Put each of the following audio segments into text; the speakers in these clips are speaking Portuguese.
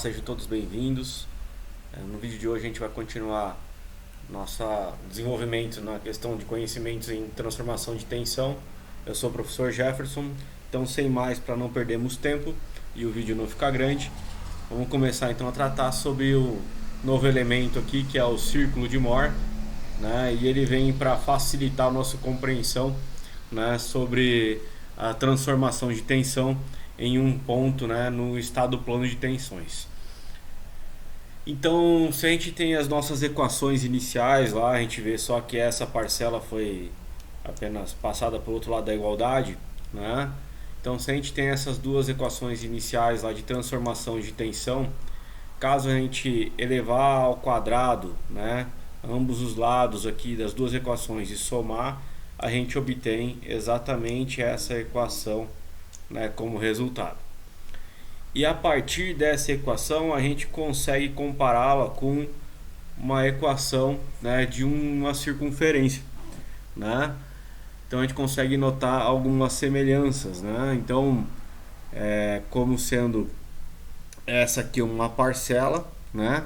sejam todos bem-vindos. No vídeo de hoje a gente vai continuar nosso desenvolvimento na questão de conhecimentos em transformação de tensão. Eu sou o professor Jefferson, então sem mais, para não perdermos tempo e o vídeo não ficar grande, vamos começar então a tratar sobre o novo elemento aqui, que é o círculo de Mohr, né? E ele vem para facilitar a nossa compreensão, né, sobre a transformação de tensão em um ponto, né, no estado plano de tensões. Então, se a gente tem as nossas equações iniciais lá, a gente vê só que essa parcela foi apenas passada para o outro lado da igualdade, né? Então, se a gente tem essas duas equações iniciais lá de transformação de tensão, caso a gente elevar ao quadrado, né, ambos os lados aqui das duas equações e somar, a gente obtém exatamente essa equação, né, como resultado. E a partir dessa equação a gente consegue compará-la com uma equação, né, de uma circunferência, né? Então a gente consegue notar algumas semelhanças, né? Então, como sendo essa aqui uma parcela, né,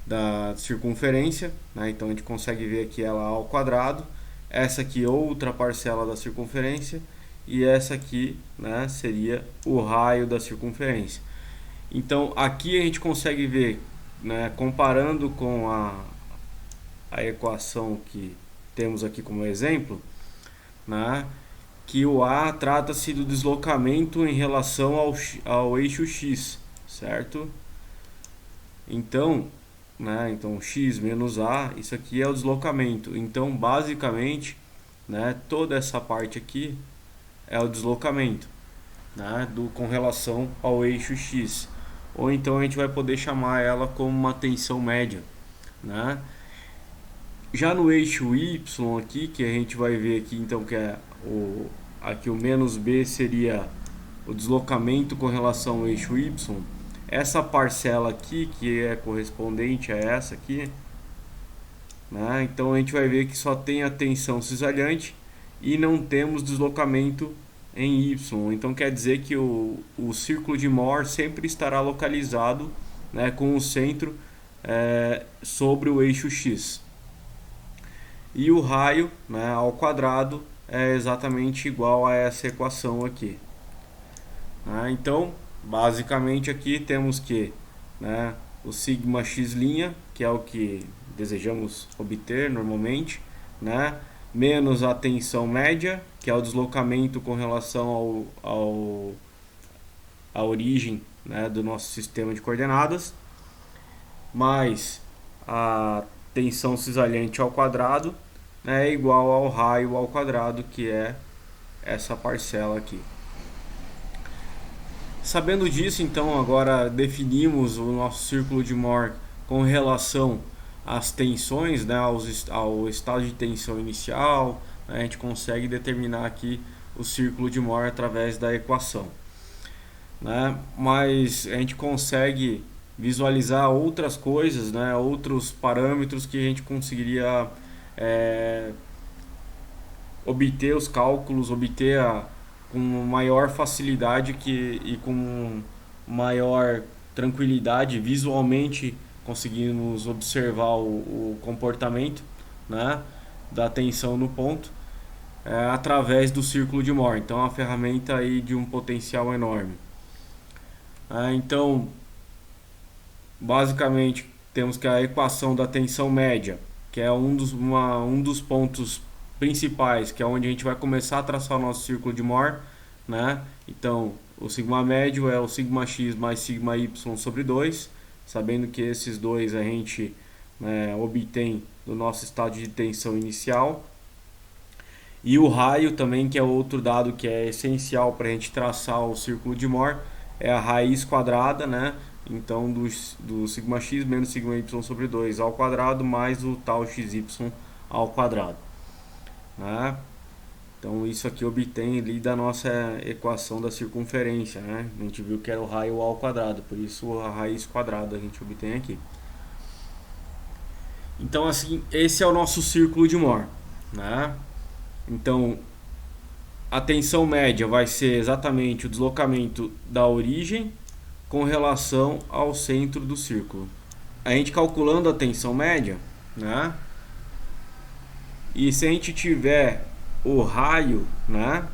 da circunferência, né? Então a gente consegue ver aqui ela ao quadrado, essa aqui outra parcela da circunferência e essa aqui, né, seria o raio da circunferência. Então aqui a gente consegue ver, né, comparando com a equação que temos aqui como exemplo, né, que o A trata-se do deslocamento em relação ao eixo X, certo? Então, né, então x menos A, isso aqui é o deslocamento. Então basicamente, né, toda essa parte aqui é o deslocamento, né, com relação ao eixo X. Ou então a gente vai poder chamar ela como uma tensão média, né? Já no eixo Y aqui, que a gente vai ver aqui então que é aqui o menos B seria o deslocamento com relação ao eixo Y. Essa parcela aqui, que é correspondente a essa aqui, né? Então a gente vai ver que só tem a tensão cisalhante e não temos deslocamento em Y. Então quer dizer que o círculo de Mohr sempre estará localizado, né, com o centro sobre o eixo X. E o raio, né, ao quadrado é exatamente igual a essa equação aqui. Então, basicamente aqui temos que, né, o sigma x', que é o que desejamos obter normalmente, né, menos a tensão média, que é o deslocamento com relação à origem, né, do nosso sistema de coordenadas, mais a tensão cisalhante ao quadrado, né, é igual ao raio ao quadrado, que é essa parcela aqui. Sabendo disso, então agora definimos o nosso círculo de Mohr com relação às tensões, né, ao estado de tensão inicial, né, a gente consegue determinar aqui o círculo de Mohr através da equação, né, mas a gente consegue visualizar outras coisas, né, outros parâmetros que a gente conseguiria obter os cálculos, com maior facilidade e com maior tranquilidade, visualmente conseguimos observar o comportamento, né, da tensão no ponto através do círculo de Mohr. Então é uma ferramenta aí de um potencial enorme. Então basicamente temos que a equação da tensão média, que é um dos pontos principais, que é onde a gente vai começar a traçar o nosso círculo de Mohr, né? Então, o sigma médio é o sigma x mais sigma y sobre 2, sabendo que esses dois a gente, né, obtém do nosso estado de tensão inicial. E o raio também, que é outro dado que é essencial para a gente traçar o círculo de Mohr, é a raiz quadrada, né? Então, do sigma x menos sigma y sobre 2 ao quadrado mais o tal xy ao quadrado, né? Então isso aqui obtém ali da nossa equação da circunferência, né? A gente viu que era o raio ao quadrado, por isso a raiz quadrada a gente obtém aqui. Então assim, esse é o nosso círculo de Mohr, né? Então a tensão média vai ser exatamente o deslocamento da origem com relação ao centro do círculo. A gente calculando a tensão média, né? E se a gente tiver o raio, né,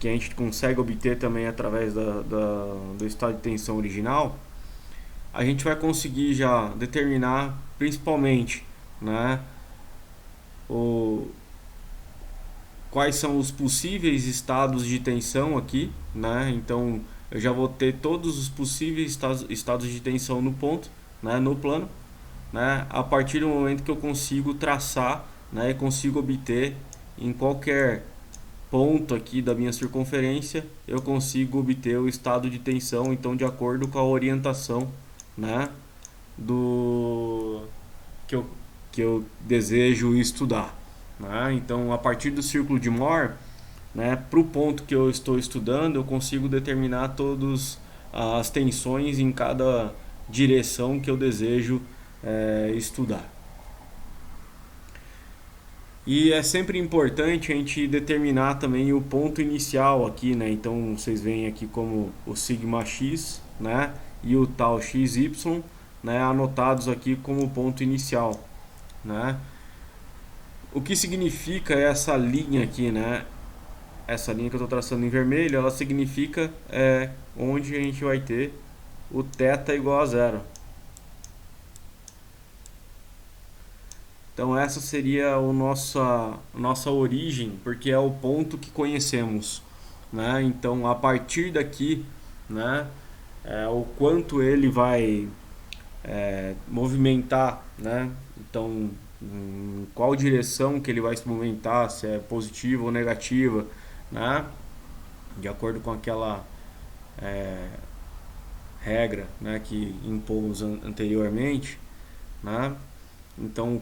que a gente consegue obter também através do estado de tensão original, a gente vai conseguir já determinar principalmente, né, quais são os possíveis estados de tensão aqui, né? Então eu já vou ter todos os possíveis estados de tensão no ponto, né, no plano, né, a partir do momento que eu consigo traçar, né, e consigo obter em qualquer ponto aqui da minha circunferência, eu consigo obter o estado de tensão, então de acordo com a orientação, né, do que eu desejo estudar, né? Então a partir do círculo de Mohr, né, para o ponto que eu estou estudando, eu consigo determinar todas as tensões em cada direção que eu desejo estudar. E é sempre importante a gente determinar também o ponto inicial aqui, né? Então vocês veem aqui como o sigma x, né, e o tal xy, né, anotados aqui como ponto inicial, né? O que significa essa linha aqui, né? Essa linha que eu estou traçando em vermelho, ela significa onde a gente vai ter o θ igual a zero. Então essa seria a nossa origem, porque é o ponto que conhecemos, né? Então a partir daqui, né, o quanto ele vai movimentar, né? Então em qual direção que ele vai se movimentar, se é positiva ou negativa, né? De acordo com aquela regra, né, que impomos anteriormente, né? Então,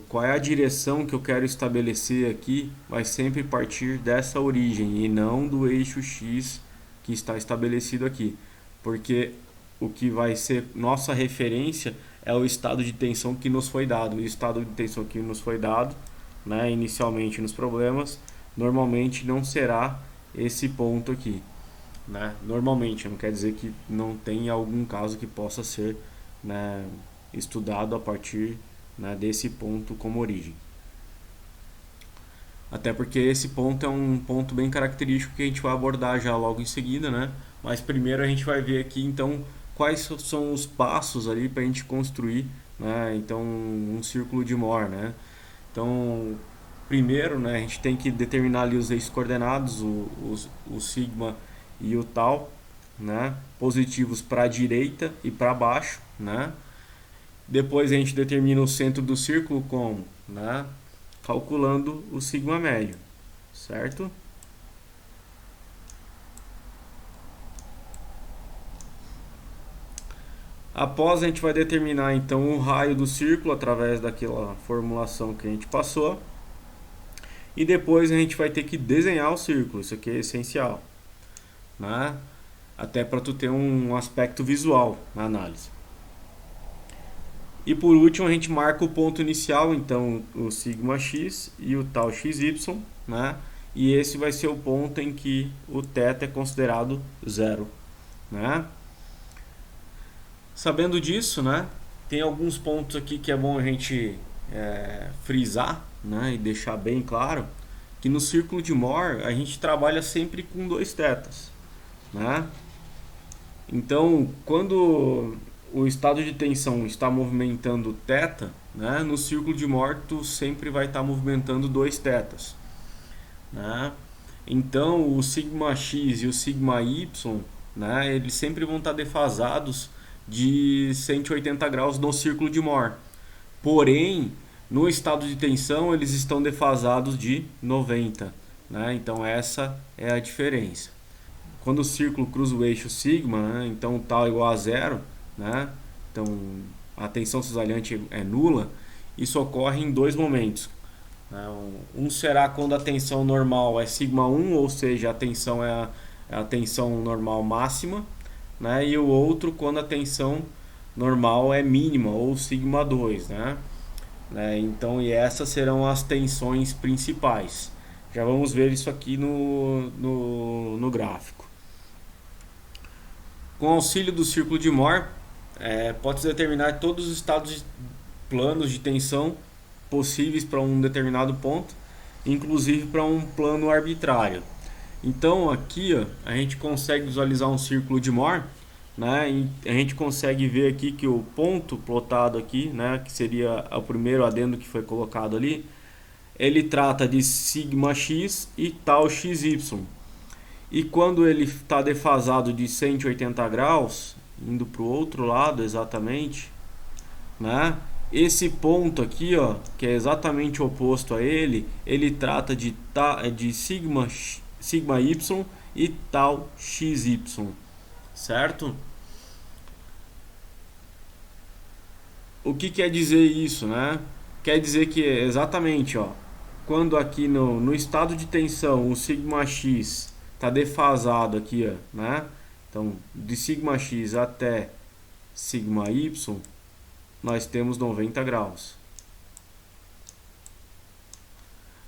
qual é a direção que eu quero estabelecer aqui, vai sempre partir dessa origem e não do eixo X que está estabelecido aqui, porque o que vai ser nossa referência é o estado de tensão que nos foi dado. O estado de tensão que nos foi dado, né, inicialmente nos problemas, normalmente não será esse ponto aqui, né? Normalmente, não quer dizer que não tenha algum caso que possa ser, né, estudado a partir, né, desse ponto como origem. Até porque esse ponto é um ponto bem característico que a gente vai abordar já logo em seguida, né? Mas primeiro a gente vai ver aqui então quais são os passos ali para a gente construir, né, então um círculo de Mohr, né? Então primeiro, né, a gente tem que determinar ali os eixos coordenados, o sigma e o tal, né, positivos para a direita e para baixo, né? Depois a gente determina o centro do círculo como, né, calculando o sigma médio, certo? Após a gente vai determinar então o raio do círculo através daquela formulação que a gente passou. E depois a gente vai ter que desenhar o círculo, isso aqui é essencial, né? Até para tu ter um aspecto visual na análise. E por último a gente marca o ponto inicial, então o sigma x e o tal xy, né? E esse vai ser o ponto em que o θ é considerado zero, né? Sabendo disso, né, tem alguns pontos aqui que é bom a gente frisar, né, e deixar bem claro que no círculo de Mohr a gente trabalha sempre com dois θs, né? Então, quando o estado de tensão está movimentando θ, né, no círculo de Mohr tu sempre vai estar movimentando dois θs, né? Então, o sigma x e o sigma y, né, eles sempre vão estar defasados de 180 graus no círculo de Mohr. Porém, no estado de tensão eles estão defasados de 90, né? Então essa é a diferença. Quando o círculo cruza o eixo sigma, né, então tal igual a zero, né? Então a tensão cisalhante é nula. Isso ocorre em dois momentos. Um será quando a tensão normal é sigma 1, ou seja, a tensão é a tensão normal máxima, né? E o outro quando a tensão normal é mínima, ou sigma 2, né? Então, e essas serão as tensões principais. Já vamos ver isso aqui no gráfico. Com auxílio do círculo de Moore, pode-se determinar todos os estados planos de tensão possíveis para um determinado ponto, inclusive para um plano arbitrário. Então aqui ó, a gente consegue visualizar um círculo de Moore, né? E a gente consegue ver aqui que o ponto plotado aqui, né, que seria o primeiro adendo que foi colocado ali, ele trata de sigma x e tal xy. E quando ele está defasado de 180 graus, indo para o outro lado exatamente, né? Esse ponto aqui, ó, que é exatamente oposto a ele, ele trata de sigma y e tal xy, certo? O que quer dizer isso, né? Quer dizer que exatamente, ó, quando aqui no estado de tensão o sigma x está defasado aqui, ó, né? Então, de sigma x até sigma y, nós temos 90 graus.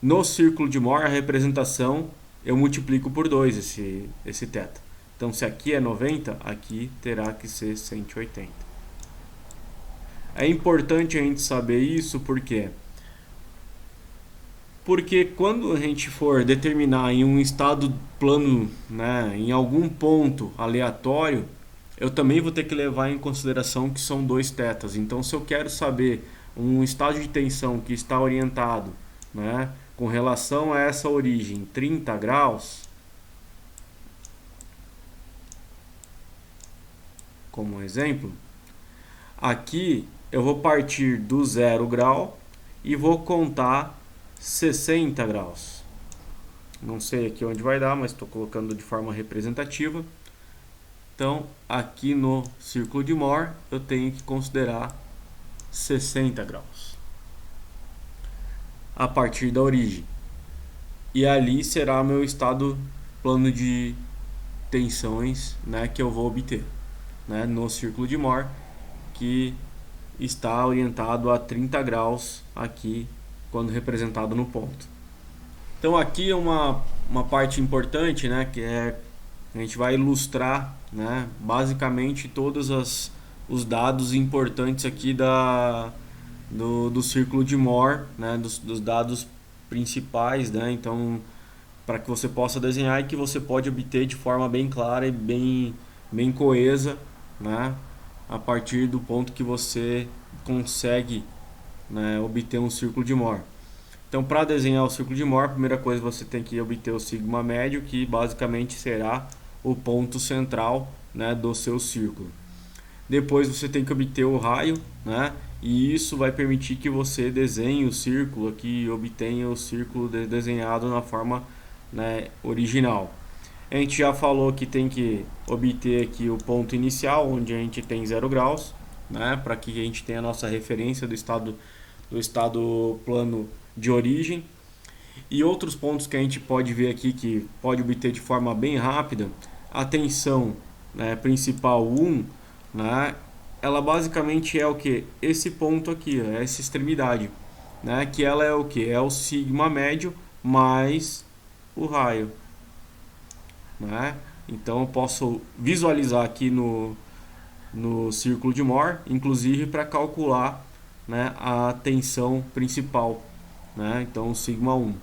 No círculo de Moore, a representação eu multiplico por 2 esse θ. Então, se aqui é 90, aqui terá que ser 180. É importante a gente saber isso porque quando a gente for determinar em um estado plano, né, em algum ponto aleatório, eu também vou ter que levar em consideração que são dois θs. Então, se eu quero saber um estado de tensão que está orientado, né, com relação a essa origem 30 graus, como um exemplo, aqui eu vou partir do 0 grau e vou contar 60 graus. Não sei aqui onde vai dar, mas estou colocando de forma representativa. Então, aqui no círculo de Moore, eu tenho que considerar 60 graus a partir da origem. E ali será meu estado plano de tensões, né, que eu vou obter, né, no círculo de Moore, que está orientado a 30 graus aqui, quando representado no ponto. Então aqui é uma parte importante, né, que a gente vai ilustrar, né, basicamente todos os dados importantes aqui do círculo de Moore, né, dos dados principais, né, então para que você possa desenhar e que você pode obter de forma bem clara e bem coesa, né, a partir do ponto que você consegue, né, obter um círculo de Moore. Então, para desenhar o círculo de Moore, a primeira coisa você tem que obter o sigma médio, que basicamente será o ponto central, né, do seu círculo. Depois você tem que obter o raio, né, e isso vai permitir que você desenhe o círculo aqui e obtenha o círculo desenhado na forma, né, original. A gente já falou que tem que obter aqui o ponto inicial, onde a gente tem 0 graus, né, para que a gente tenha a nossa referência do estado plano de origem. E outros pontos que a gente pode ver aqui, que pode obter de forma bem rápida, a tensão, né, principal 1, né, ela basicamente é o que? Esse ponto aqui, essa extremidade, né, que ela é o que? É o sigma médio mais o raio, né? Então eu posso visualizar aqui no círculo de Moore, inclusive para calcular, né, a tensão principal, né? Então o sigma 1.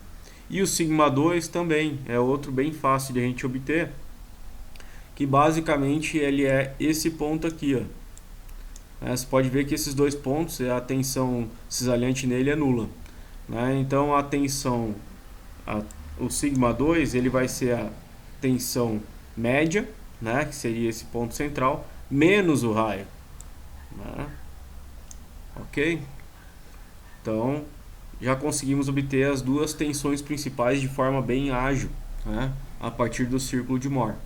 E o sigma 2 também é outro bem fácil de a gente obter, que basicamente ele é esse ponto aqui, ó. Você pode ver que esses dois pontos, a tensão cisalhante nele é nula, né? Então a tensão, o sigma 2, ele vai ser a tensão média, né, que seria esse ponto central, menos o raio, né? Ok? Então já conseguimos obter as duas tensões principais de forma bem ágil, né, a partir do círculo de Moore.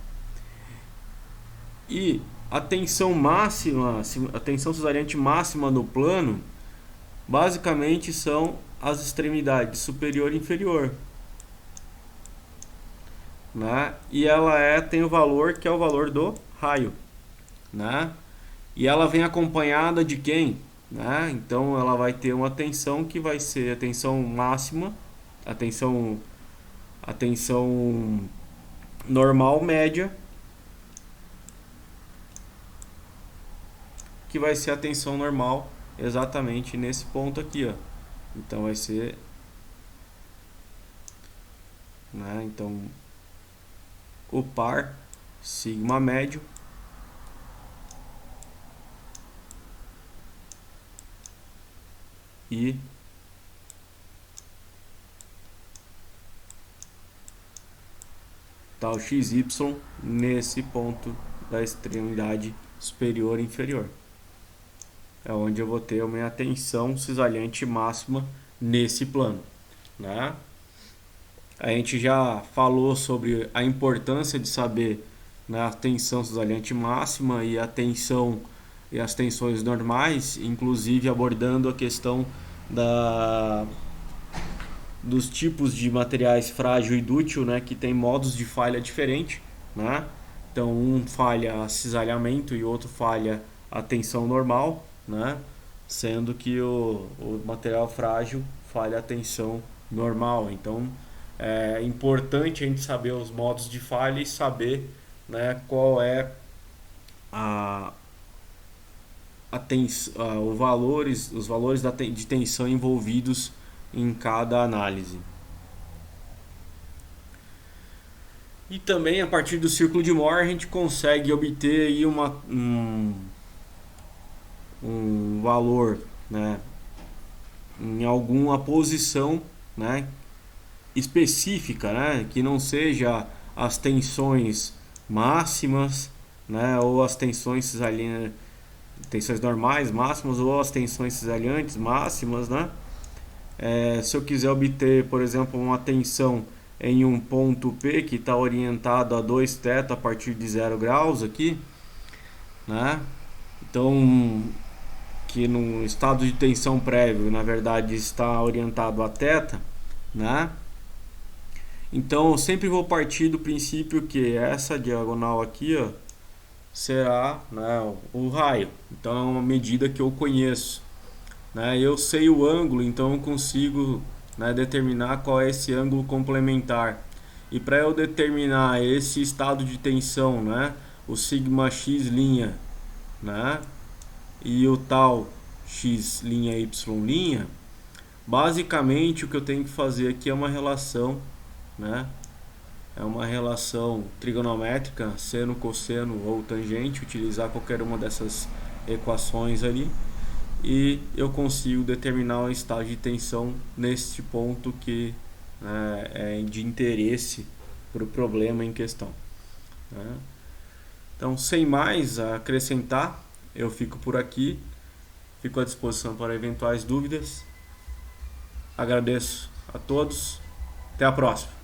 E a tensão máxima, a tensão cesariante máxima no plano, basicamente são as extremidades superior e inferior, né? E ela tem o valor que é o valor do raio, né? E ela vem acompanhada de quem? Né? Então ela vai ter uma tensão que vai ser a tensão máxima, a tensão normal média que vai ser a tensão normal exatamente nesse ponto aqui, ó. Então vai ser, né, então o par sigma médio e tal xy nesse ponto da extremidade superior e inferior. É onde eu vou ter a minha tensão cisalhante máxima nesse plano, né? A gente já falou sobre a importância de saber, né, a tensão cisalhante máxima e a tensão e as tensões normais, inclusive abordando a questão dos tipos de materiais frágil e dúctil, né, que tem modos de falha diferentes, né? Então um falha a cisalhamento e outro falha a tensão normal, né? Sendo que o material frágil falha a tensão normal. Então é importante a gente saber os modos de falha e saber, né, qual é os valores de tensão envolvidos em cada análise. E também a partir do círculo de Mohr a gente consegue obter aí um valor, né, em alguma posição, né, específica, né, que não seja as tensões máximas, né, ou as tensões normais máximas ou as tensões cisalhantes máximas, né? Se eu quiser obter, por exemplo, uma tensão em um ponto P que está orientado a 2θ a partir de 0 graus aqui, né? Então, que no estado de tensão prévio, na verdade, está orientado a θ, né? Então, eu sempre vou partir do princípio que essa diagonal aqui, ó, será, né, o raio. Então, é uma medida que eu conheço, né? Eu sei o ângulo, então eu consigo, né, determinar qual é esse ângulo complementar. E para eu determinar esse estado de tensão, né, o sigma x', né, e o tal x', y', basicamente o que eu tenho que fazer aqui é uma relação, né, é uma relação trigonométrica, seno, cosseno ou tangente, utilizar qualquer uma dessas equações ali, e eu consigo determinar o estado de tensão neste ponto que, né, é de interesse para o problema em questão, né? Então, sem mais a acrescentar, eu fico por aqui, fico à disposição para eventuais dúvidas. Agradeço a todos, até a próxima.